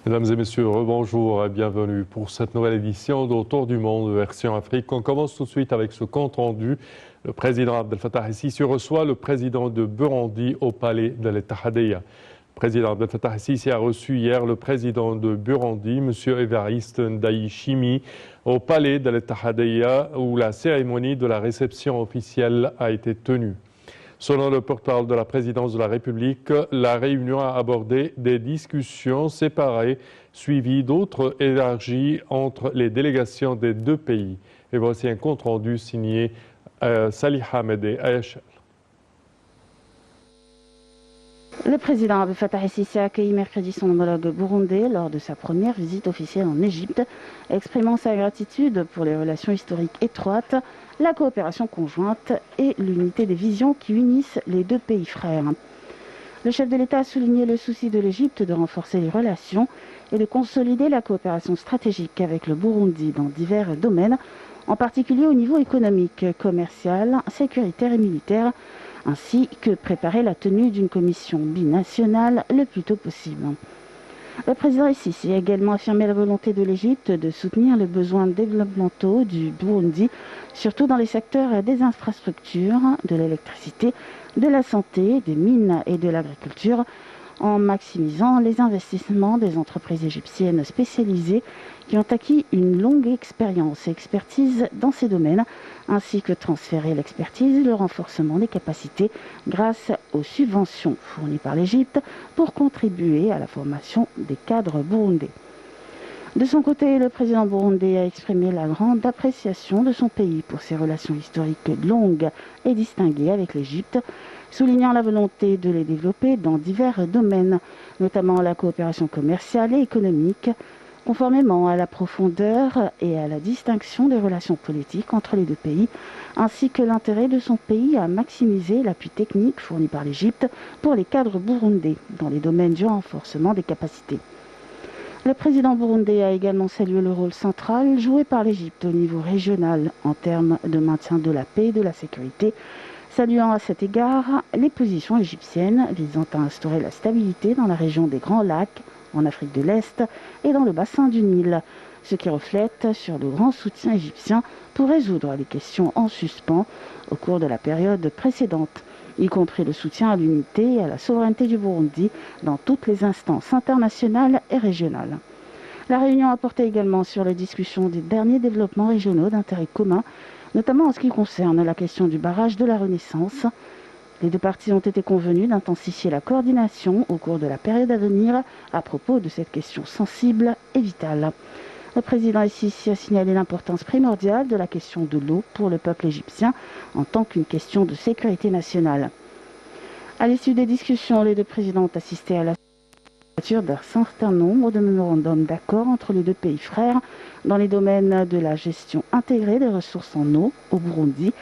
Mesdames et messieurs, rebonjour et bienvenue pour cette nouvelle édition d'Autour du monde version Afrique. On commence tout de suite avec ce compte rendu. Le président Abdel Fattah el-Sisi reçoit le président de Burundi au palais de l'Ittihadiyya. Le président Abdel Fattah el-Sisi a reçu hier le président de Burundi, M. Évariste Ndayishimiye, au palais de l'Ittihadiyya où la cérémonie de la réception officielle a été tenue. Selon le porte-parole de la présidence de la République, la réunion a abordé des discussions séparées suivies d'autres élargies entre les délégations des deux pays. Et voici un compte-rendu signé Salih Hamedé Ayachel. Le président Abdel Fattah el-Sisi a accueilli mercredi son homologue burundais lors de sa première visite officielle en Égypte, exprimant sa gratitude pour les relations historiques étroites, la coopération conjointe et l'unité des visions qui unissent les deux pays frères. Le chef de l'État a souligné le souci de l'Égypte de renforcer les relations et de consolider la coopération stratégique avec le Burundi dans divers domaines, en particulier au niveau économique, commercial, sécuritaire et militaire, ainsi que préparer la tenue d'une commission binationale le plus tôt possible. Le président el-Sisi a également affirmé la volonté de l'Égypte de soutenir les besoins développementaux du Burundi, surtout dans les secteurs des infrastructures, de l'électricité, de la santé, des mines et de l'agriculture, en maximisant les investissements des entreprises égyptiennes spécialisées qui ont acquis une longue expérience et expertise dans ces domaines, ainsi que transférer l'expertise et le renforcement des capacités grâce aux subventions fournies par l'Égypte pour contribuer à la formation des cadres burundais. De son côté, le président burundais a exprimé la grande appréciation de son pays pour ses relations historiques longues et distinguées avec l'Égypte, soulignant la volonté de les développer dans divers domaines, notamment la coopération commerciale et économique, conformément à la profondeur et à la distinction des relations politiques entre les deux pays, ainsi que l'intérêt de son pays à maximiser l'appui technique fourni par l'Égypte pour les cadres burundais dans les domaines du renforcement des capacités. Le président burundais a également salué le rôle central joué par l'Égypte au niveau régional en termes de maintien de la paix et de la sécurité, saluant à cet égard les positions égyptiennes visant à instaurer la stabilité dans la région des Grands Lacs, en Afrique de l'Est et dans le bassin du Nil, ce qui reflète sur le grand soutien égyptien pour résoudre les questions en suspens au cours de la période précédente, y compris le soutien à l'unité et à la souveraineté du Burundi dans toutes les instances internationales et régionales. La réunion a porté également sur les discussions des derniers développements régionaux d'intérêt commun, notamment en ce qui concerne la question du barrage de la Renaissance. Les deux parties ont été convenues d'intensifier la coordination au cours de la période à venir à propos de cette question sensible et vitale. Le président el-Sisi a signalé l'importance primordiale de la question de l'eau pour le peuple égyptien en tant qu'une question de sécurité nationale. À l'issue des discussions, les deux présidents ont assisté à la signature d'un certain nombre de mémorandums d'accord entre les deux pays frères dans les domaines de la gestion intégrée des ressources en eau au Burundi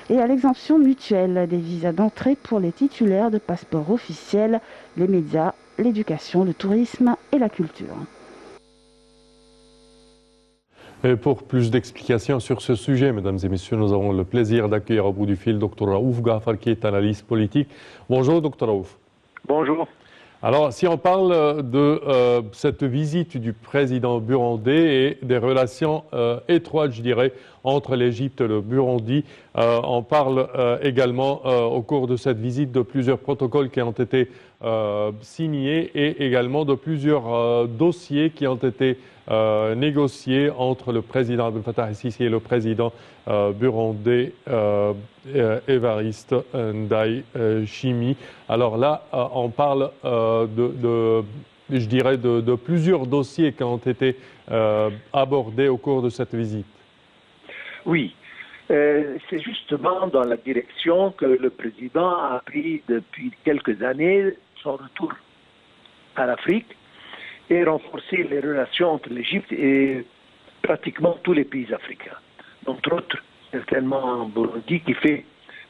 et à l'exemption mutuelle des visas d'entrée pour les titulaires de passeports officiels, les médias, l'éducation, le tourisme et la culture. Et pour plus d'explications sur ce sujet, mesdames et messieurs, nous avons le plaisir d'accueillir au bout du fil Dr Raouf Ghafar, qui est analyste politique. Bonjour, Dr Raouf. Bonjour. Alors, si on parle de cette visite du président burundais et des relations étroites, je dirais, entre l'Égypte et le Burundi, on parle également au cours de cette visite de plusieurs protocoles qui ont été signés et également de plusieurs dossiers qui ont été négociés entre le président Abdel Fattah el-Sisi et le président burundais Évariste Ndayishimiye. Alors là, on parle je dirais de plusieurs dossiers qui ont été abordés au cours de cette visite. Oui, c'est justement dans la direction que le président a pris depuis quelques années son retour à l'Afrique et renforcer les relations entre l'Égypte et pratiquement tous les pays africains. Entre autres, certainement Burundi qui fait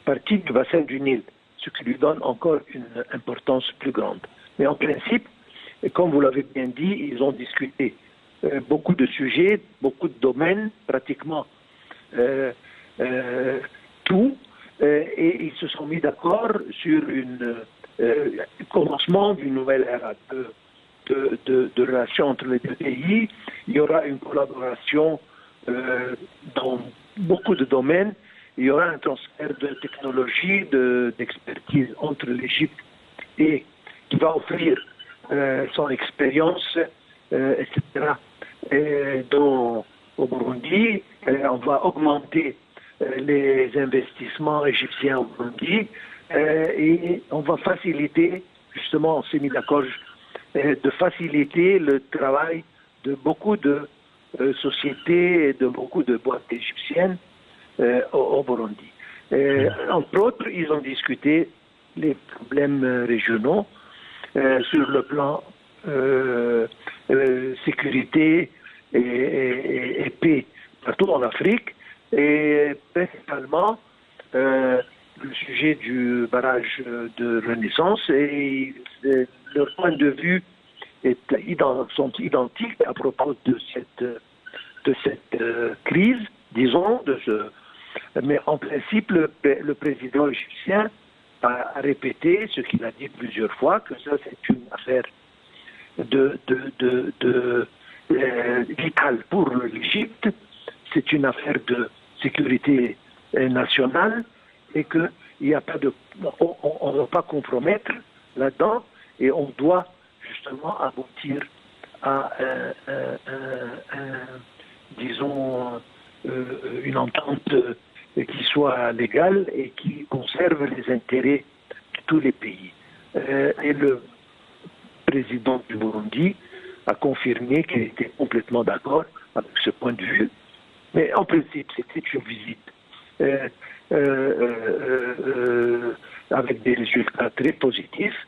partie du bassin du Nil, ce qui lui donne encore une importance plus grande. Mais en principe, comme vous l'avez bien dit, ils ont discuté beaucoup de sujets, beaucoup de domaines, pratiquement tout, et ils se sont mis d'accord sur le commencement d'une nouvelle ère de relations entre les deux pays. Il y aura une collaboration dans beaucoup de domaines. Il y aura un transfert de technologie, d'expertise entre l'Égypte et qui va offrir son expérience, etc. Et au Burundi, on va augmenter les investissements égyptiens au Burundi et on va faciliter, justement, on s'est mis d'accord de faciliter le travail de beaucoup de sociétés et de beaucoup de boîtes égyptiennes au Burundi. Entre autres, ils ont discuté les problèmes régionaux sur le plan sécurité et paix partout en Afrique, et principalement le sujet du barrage de Renaissance, et leur point de vue sont identiques à propos de cette crise, disons, mais en principe, le président égyptien a répété ce qu'il a dit plusieurs fois, que ça c'est une affaire vitale pour l'Égypte, c'est une affaire de sécurité nationale et qu'il n'y a pas on ne va pas compromettre là-dedans et on doit justement aboutir à disons une entente qui soit légale et qui conserve les intérêts de tous les pays. Et le président du Burundi a confirmé qu'il était complètement d'accord avec ce point de vue. Mais en principe, c'était une visite avec des résultats très positifs,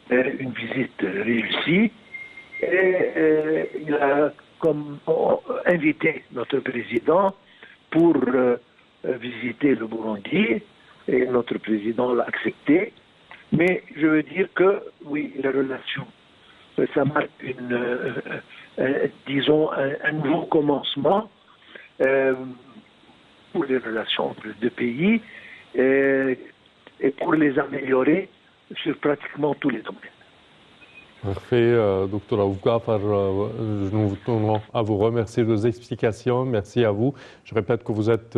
une visite réussie. Et il a invité notre président pour visiter le Burundi, et notre président l'a accepté. Mais je veux dire que, oui, les relations, ça marque disons, un nouveau commencement pour les relations entre les deux pays et pour les améliorer sur pratiquement tous les domaines. Parfait, Dr Aoufgafar, nous tenons à vous remercier de vos explications. Merci à vous. Je répète que vous êtes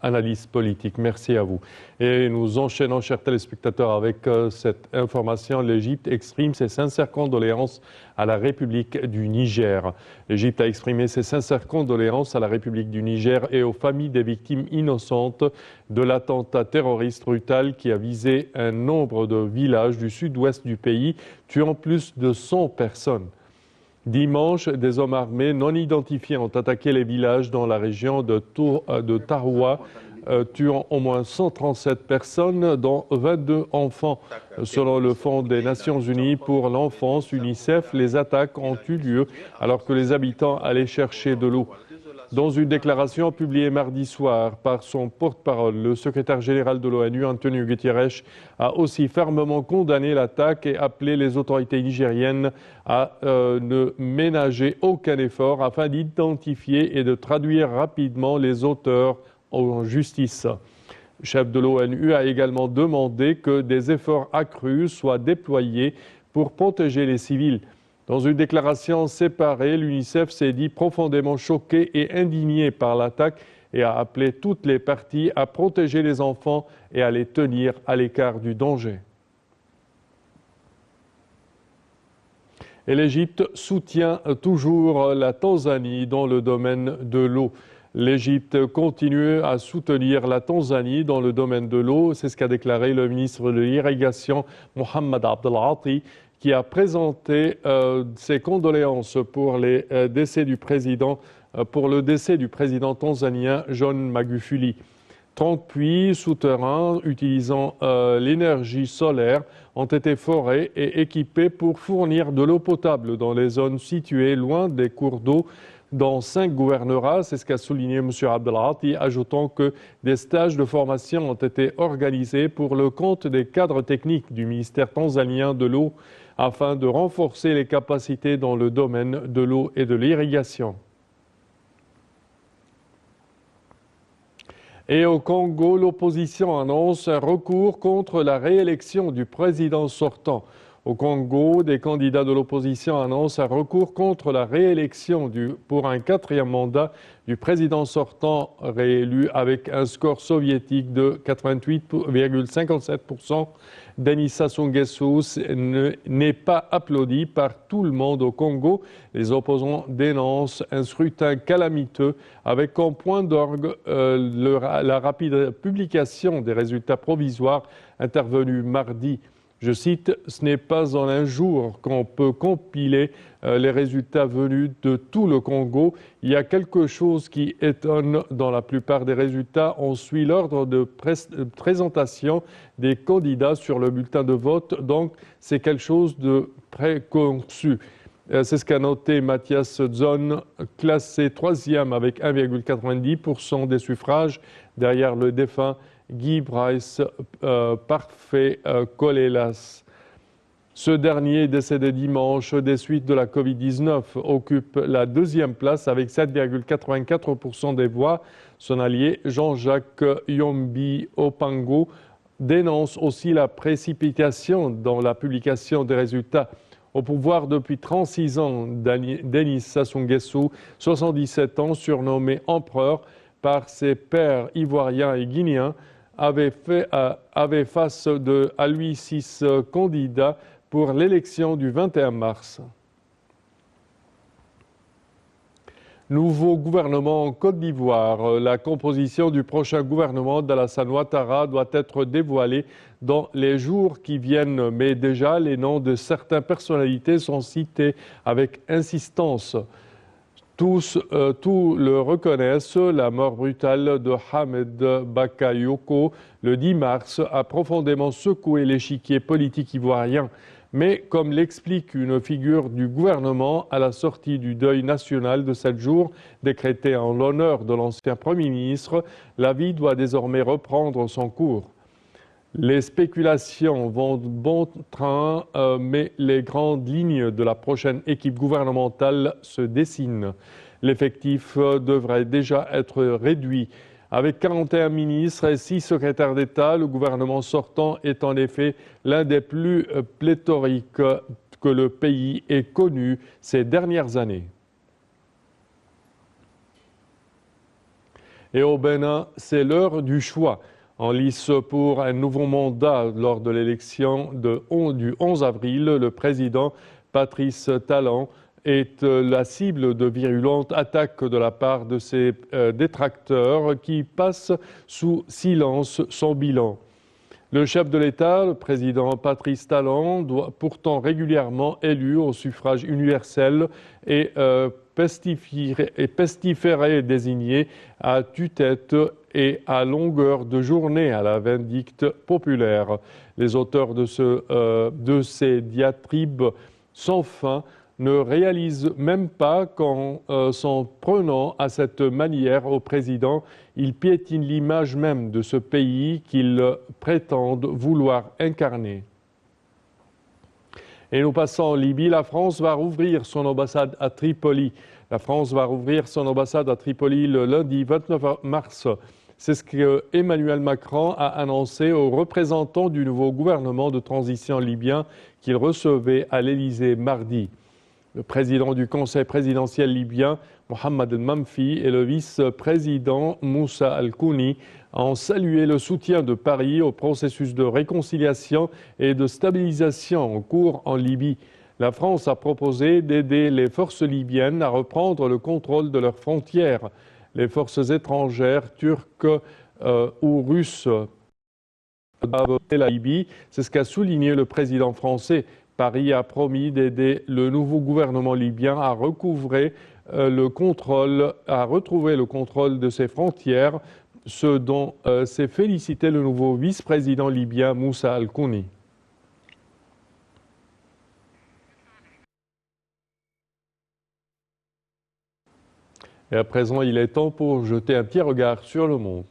analyste politique. Merci à vous. Et nous enchaînons, chers téléspectateurs, avec cette information. L'Égypte exprime ses sincères condoléances à la République du Niger. L'Égypte a exprimé ses sincères condoléances à la République du Niger et aux familles des victimes innocentes de l'attentat terroriste brutal qui a visé un nombre de villages du sud-ouest du pays, tuant plus de 100 personnes. Dimanche, des hommes armés non identifiés ont attaqué les villages dans la région de Taroua, tuant au moins 137 personnes, dont 22 enfants. Selon le Fonds des Nations Unies pour l'enfance, UNICEF, les attaques ont eu lieu alors que les habitants allaient chercher de l'eau. Dans une déclaration publiée mardi soir par son porte-parole, le secrétaire général de l'ONU, Antonio Guterres, a aussi fermement condamné l'attaque et appelé les autorités nigériennes à ne ménager aucun effort afin d'identifier et de traduire rapidement les auteurs en justice. Le chef de l'ONU a également demandé que des efforts accrus soient déployés pour protéger les civils. Dans une déclaration séparée, l'UNICEF s'est dit profondément choqué et indigné par l'attaque et a appelé toutes les parties à protéger les enfants et à les tenir à l'écart du danger. Et l'Égypte soutient toujours la Tanzanie dans le domaine de l'eau. L'Égypte continue à soutenir la Tanzanie dans le domaine de l'eau. C'est ce qu'a déclaré le ministre de l'Irrigation, Mohamed Abdelati, qui a présenté ses condoléances pour le décès du président tanzanien John Magufuli. 30 puits souterrains utilisant l'énergie solaire ont été forés et équipés pour fournir de l'eau potable dans les zones situées loin des cours d'eau dans 5 gouvernorats. C'est ce qu'a souligné M. Abdelati, ajoutant que des stages de formation ont été organisés pour le compte des cadres techniques du ministère tanzanien de l'eau afin de renforcer les capacités dans le domaine de l'eau et de l'irrigation. Et au Congo, l'opposition annonce un recours contre la réélection du président sortant. Au Congo, des candidats de l'opposition annoncent un recours contre la réélection pour un 4e mandat du président sortant réélu avec un score soviétique de 88,57%. Denis Sassou Nguesso n'est pas applaudi par tout le monde au Congo. Les opposants dénoncent un scrutin calamiteux avec comme point d'orgue la rapide publication des résultats provisoires intervenus mardi. Je cite, « Ce n'est pas en un jour qu'on peut compiler les résultats venus de tout le Congo. Il y a quelque chose qui étonne dans la plupart des résultats. On suit l'ordre de présentation des candidats sur le bulletin de vote, donc c'est quelque chose de préconçu. » C'est ce qu'a noté Mathias Zone, classé 3e avec 1,90% des suffrages, derrière le défunt Guy Bryce Parfait Colelas. Ce dernier, décédé dimanche des suites de la Covid-19, occupe la 2e place avec 7,84% des voix. Son allié, Jean-Jacques Yombi Opango, dénonce aussi la précipitation dans la publication des résultats. Au pouvoir depuis 36 ans, Denis Sassou Nguesso, 77 ans, surnommé empereur par ses pairs ivoiriens et guinéens, avait face à lui 6 candidats pour l'élection du 21 mars. Nouveau gouvernement en Côte d'Ivoire. La composition du prochain gouvernement d'Alassane Ouattara doit être dévoilée dans les jours qui viennent, mais déjà les noms de certaines personnalités sont cités avec insistance. Tous le reconnaissent, la mort brutale de Hamed Bakayoko le 10 mars a profondément secoué l'échiquier politique ivoirien. Mais comme l'explique une figure du gouvernement à la sortie du deuil national de 7 jours, décrété en l'honneur de l'ancien Premier ministre, la vie doit désormais reprendre son cours. Les spéculations vont bon train, mais les grandes lignes de la prochaine équipe gouvernementale se dessinent. L'effectif devrait déjà être réduit. Avec 41 ministres et 6 secrétaires d'État, le gouvernement sortant est en effet l'un des plus pléthoriques que le pays ait connu ces dernières années. Et au Bénin, c'est l'heure du choix. En lice pour un nouveau mandat lors de l'élection du 11 avril, le président Patrice Talon est la cible de virulentes attaques de la part de ses détracteurs qui passent sous silence son bilan. Le chef de l'État, le président Patrice Talon, pourtant régulièrement élu au suffrage universel et pestiféré désigné à tue-tête et à longueur de journée à la vindicte populaire. Les auteurs de ces diatribes sans fin ne réalisent même pas qu'en s'en prenant à cette manière au président, ils piétinent l'image même de ce pays qu'ils prétendent vouloir incarner. Et nous passons en Libye. La France va rouvrir son ambassade à Tripoli. La France va rouvrir son ambassade à Tripoli le lundi 29 mars. C'est ce que Emmanuel Macron a annoncé aux représentants du nouveau gouvernement de transition libyen qu'il recevait à l'Élysée mardi. Le président du Conseil présidentiel libyen, Mohamed El-Mamfi, et le vice-président Moussa Al-Kouni ont salué le soutien de Paris au processus de réconciliation et de stabilisation en cours en Libye. La France a proposé d'aider les forces libyennes à reprendre le contrôle de leurs frontières. Les forces étrangères, turques ou russes, la Libye, c'est ce qu'a souligné le président français. Paris a promis d'aider le nouveau gouvernement libyen à retrouver le contrôle de ses frontières, ce dont s'est félicité le nouveau vice-président libyen Moussa Al-Kouni. Et à présent, il est temps pour jeter un petit regard sur le monde.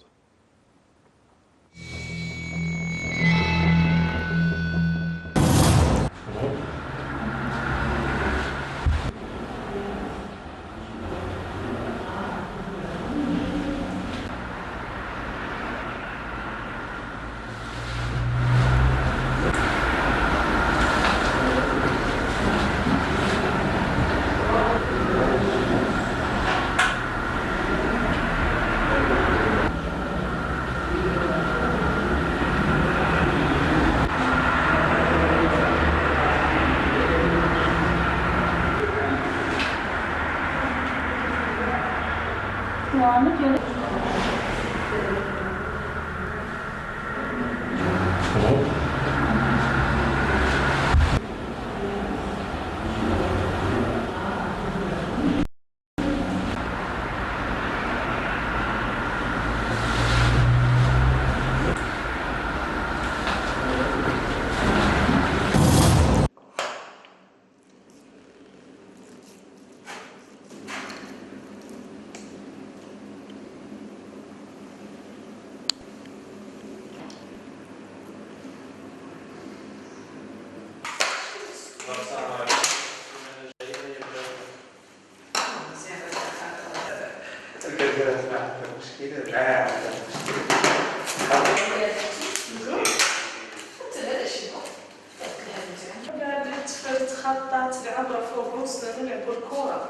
تخطط العبرة فوق رؤوسنا نلعبوا الكورة.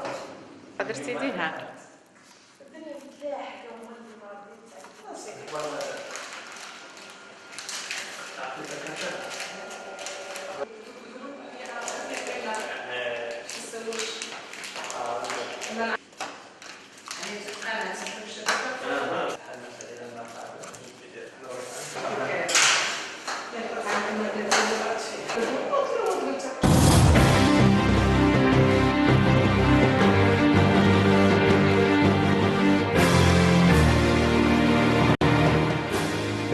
قدرتي تديها؟ الدنيا بتلاحق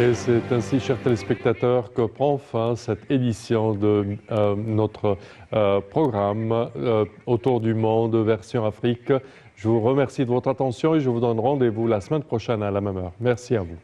Et c'est ainsi, chers téléspectateurs, que prend fin cette édition de notre programme Autour du monde, version Afrique. Je vous remercie de votre attention et je vous donne rendez-vous la semaine prochaine à la même heure. Merci à vous.